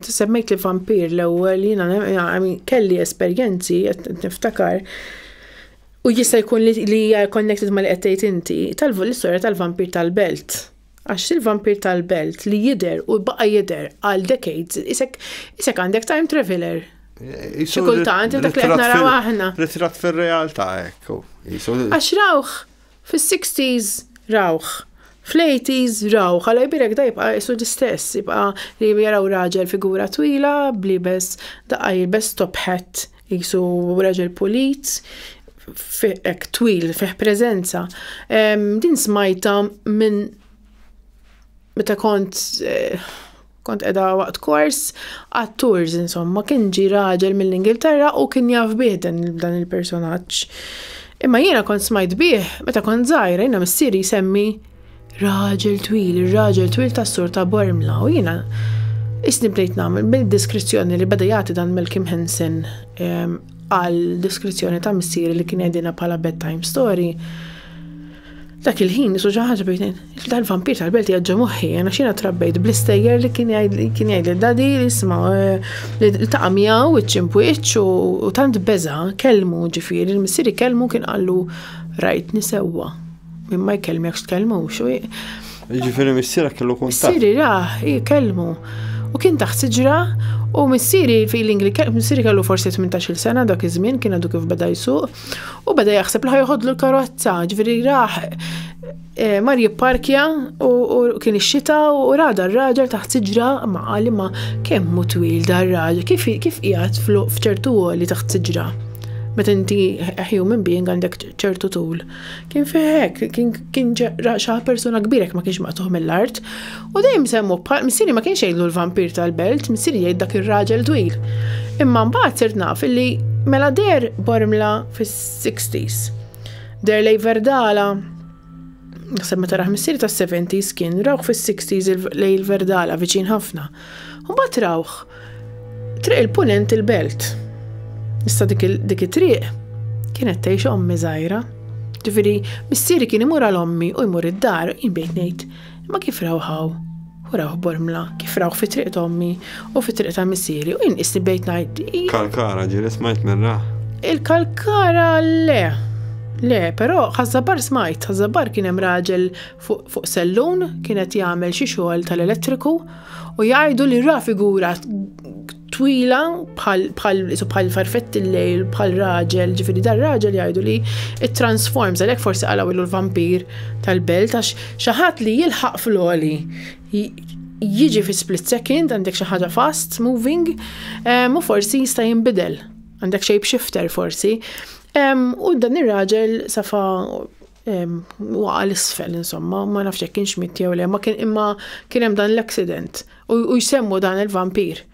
Semmejt li vampir l-ewwel jiena kelli esperjenzi qed niftakar u jista' jkun li hija connected ma li qed tgħid inti l-istorja tal-vampir tal-Belt. Għax il-vampir tal-Belt li jidher u baqa' jidher għal decades isek għandek time traveler. Xi kultant dak li qed naraw aħna. Ritratt fir-realtà hekk. Għax rawh fis-60s rawh. Fl-80s rawh, għala jbirek da jibqa' jisu l-istess, jibqa' li jaraw raġel figura twila, blibes daqqa jilbes top hat, jisu raġel polit, ek twil, fih prezenza. Din smajta minn meta kont edha waqt kors, għat-tours insomma, kien ġi raġel mill-Ingilterra u kien jaf bih dan il-personaġġ. Imma jiena kont smajt bih, meta kont żgħira jiena missieri jsemmi raġel twil tas-sur ta' Bormla u jiena isni bdejt nagħmel bil-diskrizzjoni li beda jagħti dan Malcolm Hansen għal diskrizzjoni ta' missieri li kien jgħidilna bħala bedtime story. Dak il-ħin isu ġi ħaġa bejn dal-vampir tal-Belt jaġġa moħħi għax jiena trabbejt bl-istejjer li kien jgħidli dadi li isma' li taqa' miegħu iċ-ċimpwiċċ u tant beża kellmu ġifieri il-missieri kellmu kien qallu rajtni sewwa. Min ma jkellmek x'tkellmux. Ġifieri missiera kellu kuntatt. Missieri jkellmu. U kien taħt siġra u missieri feeling li missieri kellu forsi 18-il sena dak iż-żmien kien għadu kif beda jsuq u beda jaħseb li ħajħodlu l-karozza, ġifieri raħ mar jipparkja u kien ix-xita u rada r-raġel taħt siġra ma qal ma kemm hu twil dar-raġel kif qiegħed f'ċertu għoli taħt siġra. Meta inti human being għandek ċertu tul. Kien fih hekk, kien xi persuna kbira ma kienx maqtuħ mill-art. U dejjem semmu missieri ma kienx jgħidlu l-vampir tal-Belt, missieri jgħid dak ir-raġel twil. Imma mbagħad sirt naf illi mela der Bormla fis-60s. Der lej Verdala, naħseb meta raħ missieri tas-70s kien rawh fis-60s lej Verdala viċin ħafna. U mbagħad rawh triq il-punent il-Belt. Issa dik it-triq kienet tgħix ommi żgħira. Ġifieri missieri kien imur għal ommi u jmur id-dar jinbejt ngħid imma kif rawħaw u rawh Bormla, kif rawh fi triq ommi u fi triq ta' missieri u jien isni bejt ngħid. Kalkara ġieli smajt minna. Il-Kalkara le, però ħażabar smajt, ħażabar kien hemm raġel fuq sellun kienet jagħmel xi xogħol tal-elettriku u jgħidu li ra figura twila bħal farfetti l-lejl, bħal raġel, ġifieri dar raġel jgħidu li it-transforms, għalhekk forsi qalaw ilu l-vampir tal-Belt għax xi ħadd li jilħaq fl-għoli jiġi fi split second għandek xi ħaġa fast moving u forsi jista' jinbidel. Għandek shapeshifter forsi. U dan ir-raġel safa waqa l-isfel insomma, ma nafx hekk kienx mitt jew le, imma kien hemm dan l-accident u jsemmu dan il-vampir.